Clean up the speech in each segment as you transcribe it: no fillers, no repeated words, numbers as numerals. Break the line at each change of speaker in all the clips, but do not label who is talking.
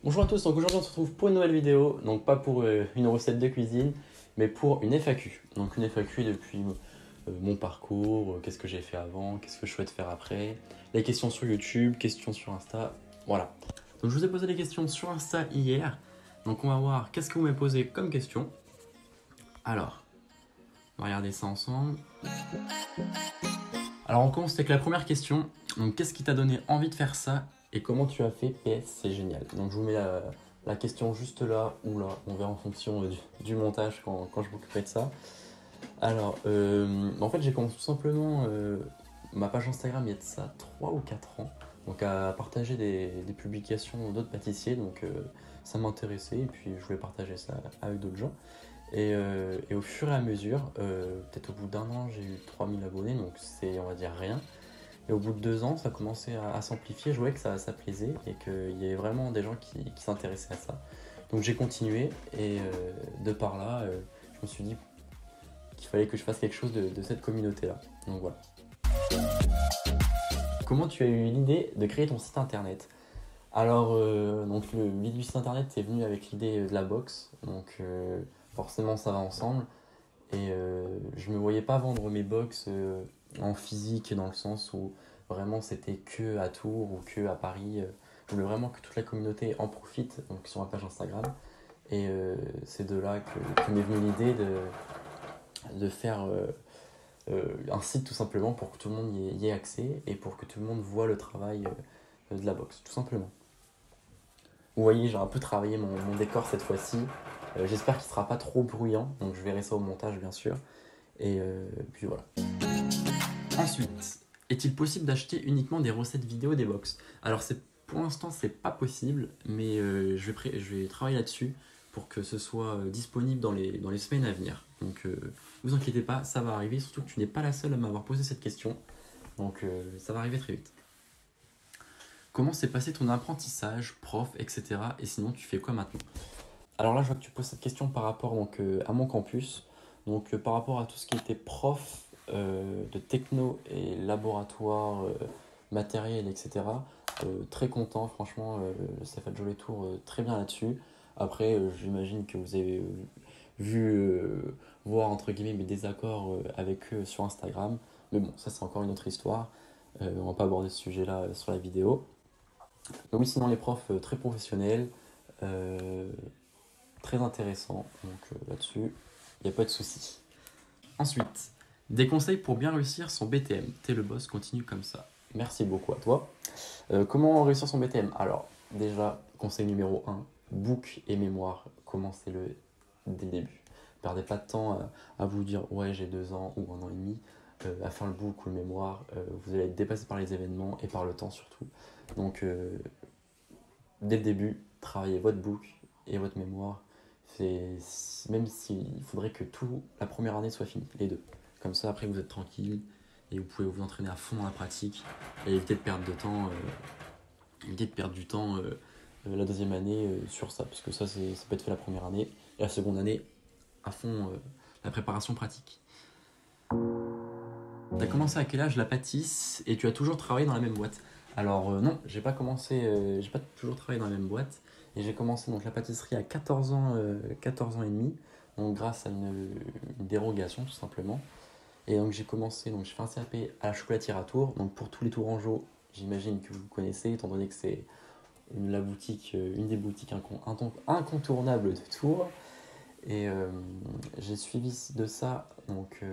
Bonjour à tous, donc aujourd'hui on se retrouve pour une nouvelle vidéo, donc pas pour une recette de cuisine, mais pour une FAQ. Donc une FAQ depuis mon parcours, qu'est-ce que j'ai fait avant, qu'est-ce que je souhaite faire après, les questions sur YouTube, questions sur Insta, voilà. Donc je vous ai posé des questions sur Insta hier, donc on va voir qu'est-ce que vous m'avez posé comme question. Alors, on va regarder ça ensemble. Alors on commence avec la première question, donc qu'est-ce qui t'a donné envie de faire ça et comment tu as fait PS, c'est génial. Donc je vous mets la question juste là ou là, on verra en fonction du montage quand je m'occuperai de ça. Alors, en fait j'ai commencé tout simplement ma page Instagram il y a de ça 3 ou 4 ans, donc à partager des publications d'autres pâtissiers, donc ça m'intéressait et puis je voulais partager ça avec d'autres gens. Et au fur et à mesure, peut-être au bout d'un an, j'ai eu 3000 abonnés, donc c'est, on va dire, rien. Et au bout de 2 ans, ça commençait à s'amplifier, je voyais que ça plaisait et qu'il y avait vraiment des gens qui s'intéressaient à ça. Donc j'ai continué et de par là, je me suis dit qu'il fallait que je fasse quelque chose de cette communauté-là. Donc voilà. Comment tu as eu l'idée de créer ton site internet? Alors, donc l'idée du site internet est venu avec l'idée de la box, donc forcément ça va ensemble. Et je me voyais pas vendre mes box en physique, dans le sens où vraiment c'était que à Tours ou que à Paris. Je voulais vraiment que toute la communauté en profite, donc sur ma page Instagram. Et c'est de là que m'est venue l'idée de faire un site tout simplement pour que tout le monde y ait accès et pour que tout le monde voit le travail de la box, tout simplement. Vous voyez, j'ai un peu travaillé mon décor cette fois-ci. J'espère qu'il sera pas trop bruyant, donc je verrai ça au montage bien sûr. Et puis voilà. Ensuite, est-il possible d'acheter uniquement des recettes vidéo des box? Alors pour l'instant c'est pas possible, mais je vais travailler là-dessus pour que ce soit disponible dans les semaines à venir. Donc vous inquiétez pas, ça va arriver, surtout que tu n'es pas la seule à m'avoir posé cette question. Donc ça va arriver très vite. Comment s'est passé ton apprentissage, prof, etc. Et sinon tu fais quoi maintenant? Alors là je vois que tu poses cette question par rapport donc, à mon campus. Donc par rapport à tout ce qui était prof de techno et laboratoire, matériel, etc. Très content, franchement, ça fait jouer les tours très bien là-dessus. Après, j'imagine que vous avez vu, voir entre guillemets mes désaccords avec eux sur Instagram. Mais bon, ça c'est encore une autre histoire. On va pas aborder ce sujet-là sur la vidéo. Mais oui, sinon les profs très professionnels, euh, très intéressants. Donc là-dessus, il n'y a pas de souci. Ensuite, des conseils pour bien réussir son BTM. T'es le boss, continue comme ça. Merci beaucoup à toi. Comment réussir son BTM? Alors, déjà, conseil numéro 1, book et mémoire. Commencez-le dès le début. Perdez pas de temps à vous dire ouais, j'ai 2 ans ou 1 an et demi à faire le book ou le mémoire. Vous allez être dépassé par les événements et par le temps surtout. Donc, dès le début, travaillez votre book et votre mémoire. Même s'il faudrait que tout la première année soit finie, les deux. Comme ça, après, vous êtes tranquille et vous pouvez vous entraîner à fond dans la pratique et éviter de perdre de temps, éviter de perdre du temps la deuxième année sur ça, parce que ça peut être fait la première année et la seconde année à fond la préparation pratique. T'as commencé à quel âge la pâtisse et tu as toujours travaillé dans la même boîte? Alors non, j'ai pas toujours travaillé dans la même boîte et j'ai commencé donc la pâtisserie à 14 ans, 14 ans et demi, donc grâce à une dérogation tout simplement. Et donc j'ai fait un CAP à la chocolatière à Tours, donc pour tous les Tourangeaux, j'imagine que vous connaissez, étant donné que c'est une des boutiques incontournables de Tours. Et j'ai suivi de ça donc,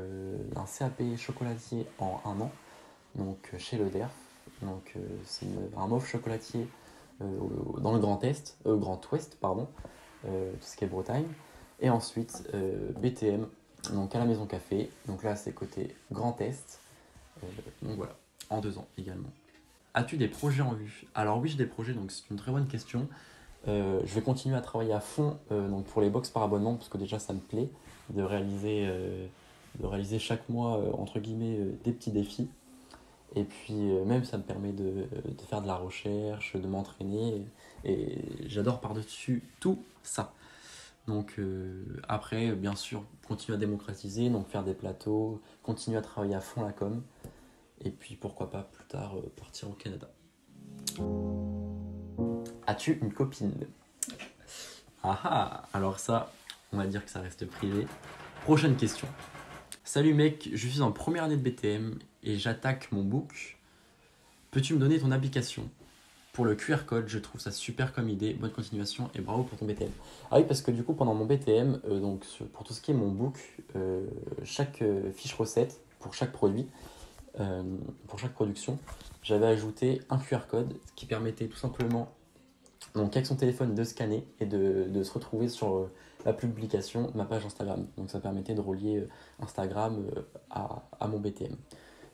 un CAP chocolatier en 1 an, donc chez Le Derf. Donc c'est un mauve chocolatier dans le Grand Ouest, pardon, tout ce qui est Bretagne. Et ensuite BTM, donc à la Maison Café. Donc là c'est côté Grand Est. Donc voilà, en 2 ans également. As-tu des projets en vue? Alors oui, j'ai des projets, donc c'est une très bonne question. Je vais continuer à travailler à fond donc pour les box par abonnement parce que déjà ça me plaît de réaliser chaque mois entre guillemets des petits défis. Et puis même ça me permet de faire de la recherche, de m'entraîner et j'adore par-dessus tout ça. Donc après bien sûr continuer à démocratiser, donc faire des plateaux, continuer à travailler à fond la com et puis pourquoi pas plus tard partir au Canada. As-tu une copine? Ah ah, alors ça, on va dire que ça reste privé. Prochaine question. Salut mec, je suis en première année de BTM et j'attaque mon book. Peux-tu me donner ton application? Pour le QR code, je trouve ça super comme idée. Bonne continuation et bravo pour ton BTM. Ah oui, parce que du coup, pendant mon BTM, donc pour tout ce qui est mon book, chaque fiche recette pour chaque produit, euh, pour chaque production, j'avais ajouté un QR code qui permettait tout simplement, donc avec son téléphone, de scanner et de se retrouver sur la publication de ma page Instagram. Donc ça permettait de relier Instagram à mon BTM.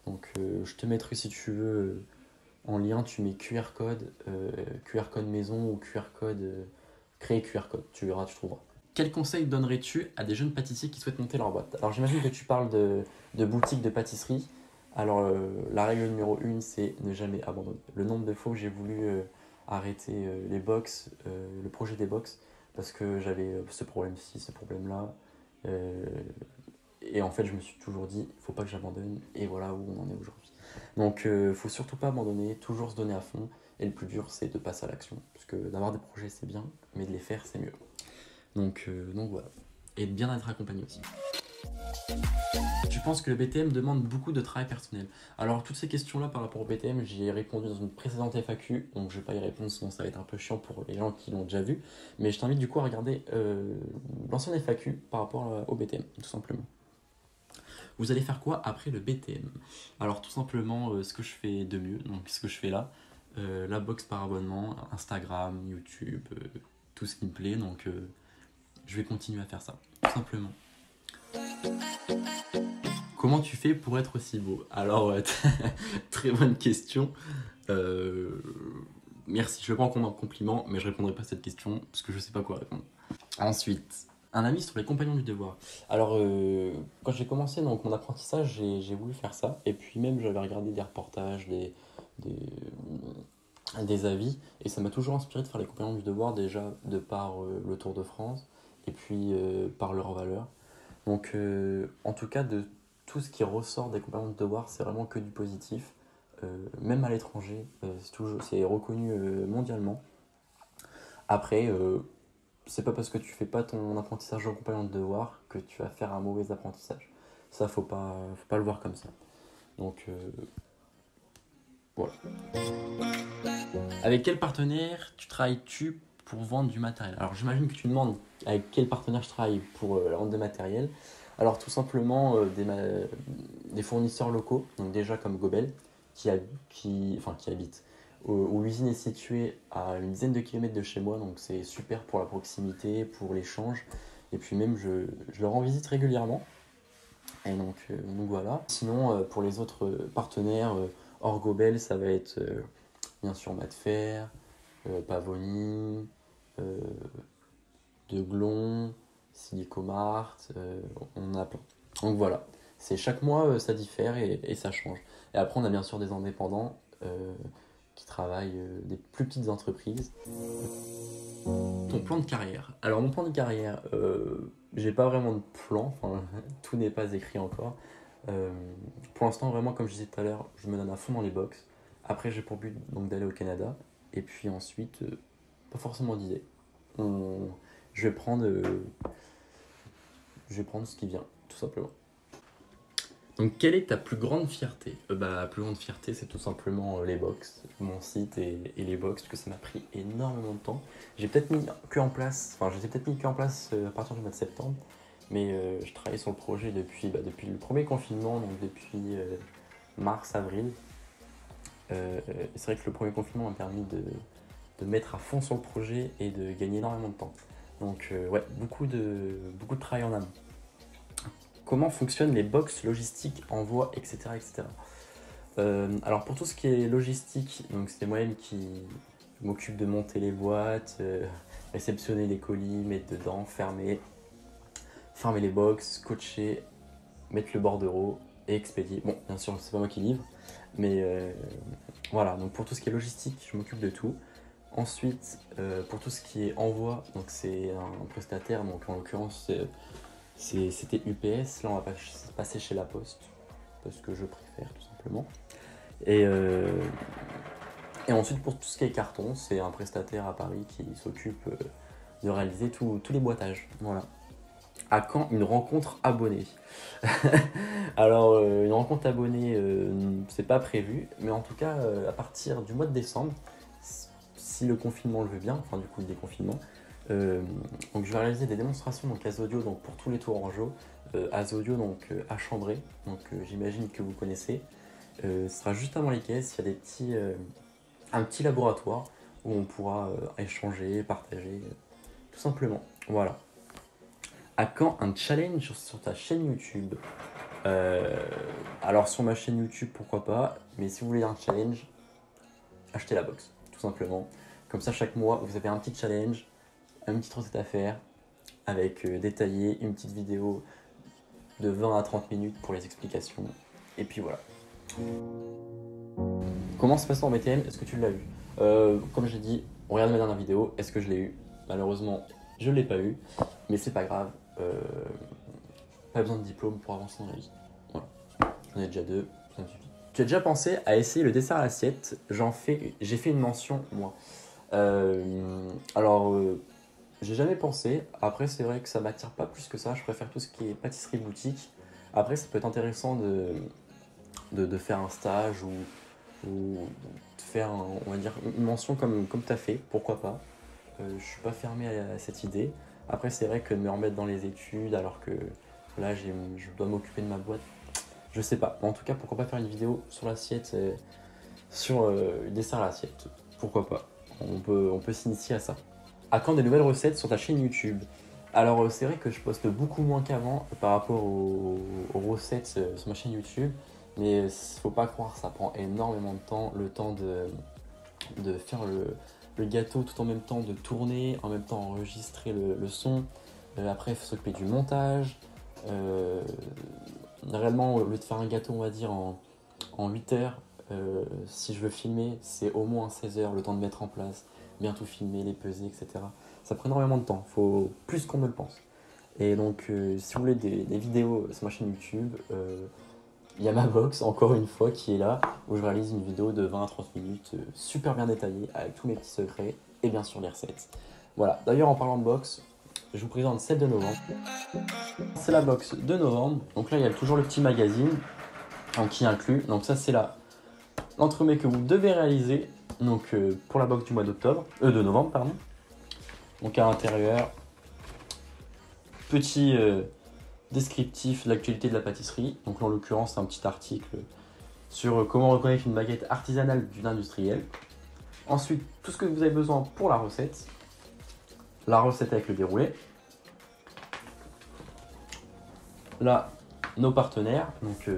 Donc je te mettrai si tu veux en lien, tu mets QR code maison ou QR code, créer QR code, tu verras, tu trouveras. Quel conseil donnerais-tu à des jeunes pâtissiers qui souhaitent monter leur boîte? Alors j'imagine que tu parles de boutique de pâtisserie. Alors la règle numéro 1, c'est ne jamais abandonner. Le nombre de fois où j'ai voulu arrêter les box, le projet des box, parce que j'avais ce problème-ci, ce problème-là. euh, et en fait, je me suis toujours dit, il faut pas que j'abandonne. Et voilà où on en est aujourd'hui. Donc, faut surtout pas abandonner, toujours se donner à fond. Et le plus dur, c'est de passer à l'action. Parce que d'avoir des projets, c'est bien, mais de les faire, c'est mieux. Donc voilà. Et de bien être accompagné aussi. Tu penses que le BTM demande beaucoup de travail personnel? Alors, toutes ces questions-là par rapport au BTM, j'y ai répondu dans une précédente FAQ, donc je vais pas y répondre, sinon ça va être un peu chiant pour les gens qui l'ont déjà vu. Mais je t'invite du coup à regarder l'ancienne FAQ par rapport au BTM, tout simplement. Vous allez faire quoi après le BTM? Alors tout simplement ce que je fais de mieux, donc ce que je fais là, la box par abonnement, Instagram, YouTube, tout ce qui me plaît, donc je vais continuer à faire ça, tout simplement. Comment tu fais pour être aussi beau? Alors, très bonne question. Euh, Merci, je le prends comme un compliment, mais je répondrai pas à cette question parce que je sais pas quoi répondre. Ensuite, un avis sur les compagnons du devoir. Alors, quand j'ai commencé donc, mon apprentissage, j'ai voulu faire ça. Et puis même, j'avais regardé des reportages, des, des avis. Et ça m'a toujours inspiré de faire les compagnons du devoir, déjà de par le Tour de France et puis par leurs valeurs. Donc, en tout cas, de tout ce qui ressort des compagnons de devoir, c'est vraiment que du positif. Même à l'étranger, c'est reconnu mondialement. Après, c'est pas parce que tu fais pas ton apprentissage en compagnon de devoir que tu vas faire un mauvais apprentissage. Ça, faut pas le voir comme ça. Donc, voilà. Avec quel partenaire tu travailles-tu pour vendre du matériel? Alors, j'imagine que tu demandes avec quel partenaire je travaille pour la vente de matériel. Alors, tout simplement des fournisseurs locaux, donc déjà comme Gobel, qui habite, où l'usine est située à une dizaine de kilomètres de chez moi, donc c'est super pour la proximité, pour l'échange. Et puis même, je leur rends visite régulièrement. Et donc voilà. Sinon, pour les autres partenaires hors Gobel, ça va être bien sûr Matfer, Pavoni, euh, Deglon, Silicomart, on en a plein. Donc voilà, c'est chaque mois ça diffère et ça change. Et après on a bien sûr des indépendants qui travaillent des plus petites entreprises. Ton plan de carrière. Alors mon plan de carrière, j'ai pas vraiment de plan, enfin tout n'est pas écrit encore. Euh, pour l'instant vraiment comme je disais tout à l'heure, je me donne à fond dans les box. Après j'ai pour but donc d'aller au Canada et puis ensuite pas forcément d'idée. On- Je vais prendre je vais prendre ce qui vient tout simplement. Donc, quelle est ta plus grande fierté? La plus grande fierté, c'est tout simplement les box, mon site et les box, parce que ça m'a pris énormément de temps. J'ai peut-être mis que en place, enfin, j'ai peut-être mis que en place à partir du mois de septembre, mais je travaille sur le projet depuis le premier confinement, donc depuis mars, avril. C'est vrai que le premier confinement m'a permis de mettre à fond sur le projet et de gagner énormément de temps. Donc, ouais, beaucoup de travail en amont. Comment fonctionnent les box logistiques, envoi, etc. etc. Alors pour tout ce qui est logistique, donc c'est moi-même qui m'occupe de monter les boîtes, réceptionner les colis, mettre dedans, fermer les box, coacher, mettre le bordereau et expédier. Bon, bien sûr, c'est pas moi qui livre, mais voilà. Donc pour tout ce qui est logistique, je m'occupe de tout. Ensuite, pour tout ce qui est envoi, donc c'est un prestataire, donc en l'occurrence c'était UPS, là on va passer chez La Poste, parce que je préfère tout simplement. Et, euh, et ensuite pour tout ce qui est carton, c'est un prestataire à Paris qui s'occupe de réaliser tous les boîtages. Voilà. À quand une rencontre abonnée? Alors, une rencontre abonnée, c'est pas prévu, mais en tout cas, à partir du mois de décembre, si le confinement le veut bien, enfin du coup le déconfinement, donc je vais réaliser des démonstrations donc à Zodio, donc pour tous les Tourangeaux, à Zodio, donc à Chambray, donc j'imagine que vous connaissez. Ce sera juste avant les caisses, il y a un petit laboratoire où on pourra échanger, partager, tout simplement. Voilà. À quand un challenge sur ta chaîne YouTube? Alors sur ma chaîne YouTube, pourquoi pas, mais si vous voulez un challenge, achetez la box, tout simplement. Comme ça, chaque mois, vous avez un petit challenge, une petite recette à faire, avec détaillé, une petite vidéo de 20 à 30 minutes pour les explications. Et puis voilà. Comment se passe en BTN? Est-ce que tu l'as eu? Comme j'ai dit, regarde ma dernière vidéo, est-ce que je l'ai eu? Malheureusement, je ne l'ai pas eu, mais c'est pas grave. Pas besoin de diplôme pour avancer dans la vie. Voilà. J'en ai déjà 2, ça me suffit. Tu as déjà pensé à essayer le dessert à l'assiette? J'ai fait une mention, moi. Alors, j'ai jamais pensé. Après, c'est vrai que ça m'attire pas plus que ça. Je préfère tout ce qui est pâtisserie boutique. Après, ça peut être intéressant de faire un stage ou de faire, on va dire, une mention comme tu as fait. Pourquoi pas? Je suis pas fermé à cette idée. Après, c'est vrai que de me remettre dans les études alors que là, je dois m'occuper de ma boîte, je sais pas. En tout cas, pourquoi pas faire une vidéo sur l'assiette, sur le dessert à l'assiette? Pourquoi pas? On peut s'initier à ça. À quand des nouvelles recettes sur ta chaîne YouTube? Alors, c'est vrai que je poste beaucoup moins qu'avant par rapport aux recettes sur ma chaîne YouTube. Mais faut pas croire, ça prend énormément de temps. Le temps de faire le gâteau tout en même temps, de tourner, en même temps enregistrer le son. Après, il faut s'occuper du montage. Réellement, au lieu de faire un gâteau, on va dire, en 8 heures, si je veux filmer, c'est au moins 16 heures, le temps de mettre en place, bien tout filmer, les peser, etc. Ça prend énormément de temps, faut plus qu'on ne le pense. Et donc, si vous voulez des vidéos sur ma chaîne YouTube, il y a ma box, encore une fois, qui est là, où je réalise une vidéo de 20 à 30 minutes, super bien détaillée, avec tous mes petits secrets, et bien sûr les recettes. Voilà, d'ailleurs en parlant de box, je vous présente celle de novembre. C'est la box de novembre, donc là il y a toujours le petit magazine, donc, qui inclut, donc ça c'est l'entremets que vous devez réaliser, donc pour la box du mois de novembre, pardon. Donc à l'intérieur, petit descriptif de l'actualité de la pâtisserie. Donc là, en l'occurrence, c'est un petit article sur comment reconnaître une baguette artisanale d'une industrielle. Ensuite, tout ce que vous avez besoin pour la recette avec le déroulé. Là, nos partenaires, donc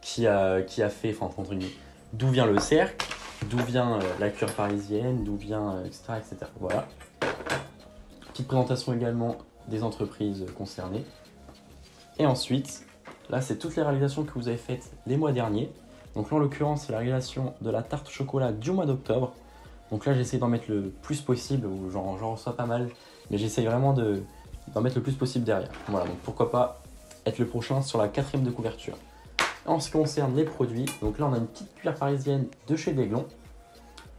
qui a fait, enfin entre guillemets, d'où vient le cercle, d'où vient la cuir parisienne, d'où vient, etc., etc. Voilà. Petite présentation également des entreprises concernées. Et ensuite, là, c'est toutes les réalisations que vous avez faites les mois derniers. Donc là, en l'occurrence, c'est la réalisation de la tarte au chocolat du mois d'octobre. Donc là, j'essaie d'en mettre le plus possible, ou j'en reçois pas mal, mais j'essaie vraiment d'en mettre le plus possible derrière. Voilà, donc pourquoi pas être le prochain sur la 4e de couverture. En ce qui concerne les produits, donc là, on a une petite cuillère parisienne de chez Déglon.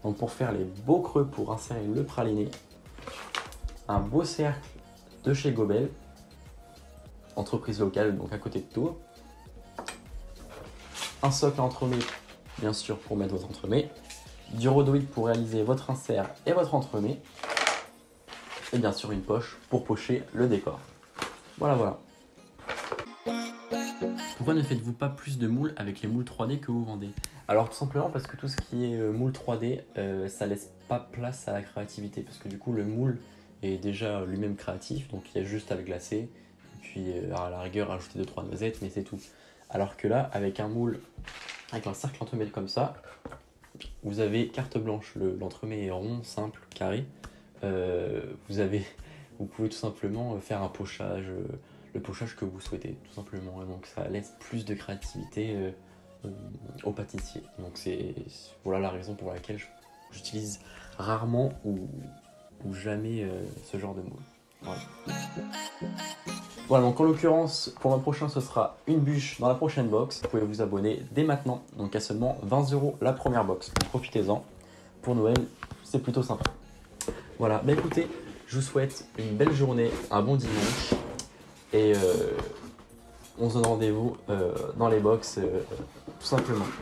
Donc pour faire les beaux creux pour insérer le praliné. Un beau cercle de chez Gobel, entreprise locale, donc à côté de Tours. Un socle à entremets, bien sûr, pour mettre votre entremets. Du rhodoïde pour réaliser votre insert et votre entremets. Et bien sûr, une poche pour pocher le décor. Voilà, voilà. Pourquoi ne faites-vous pas plus de moules avec les moules 3D que vous vendez? Alors tout simplement parce que tout ce qui est moule 3D, ça laisse pas place à la créativité. Parce que du coup, le moule est déjà lui-même créatif, donc il y a juste à le glacer. Et puis à la rigueur, rajouter 2-3 noisettes, mais c'est tout. Alors que là, avec un moule, avec un cercle entremets comme ça, vous avez carte blanche. L'entremets est rond, simple, carré. Vous pouvez tout simplement faire un pochage, le pochage que vous souhaitez, tout simplement. Et donc ça laisse plus de créativité au pâtissier. Donc voilà la raison pour laquelle j'utilise rarement ou jamais ce genre de moule. Voilà. Voilà, donc en l'occurrence, pour le prochain, ce sera une bûche dans la prochaine box. Vous pouvez vous abonner dès maintenant, donc à seulement 20 € la première box. Profitez-en. Pour Noël, c'est plutôt sympa. Voilà, bah écoutez, je vous souhaite une belle journée, un bon dimanche et on se donne rendez-vous dans les box tout simplement.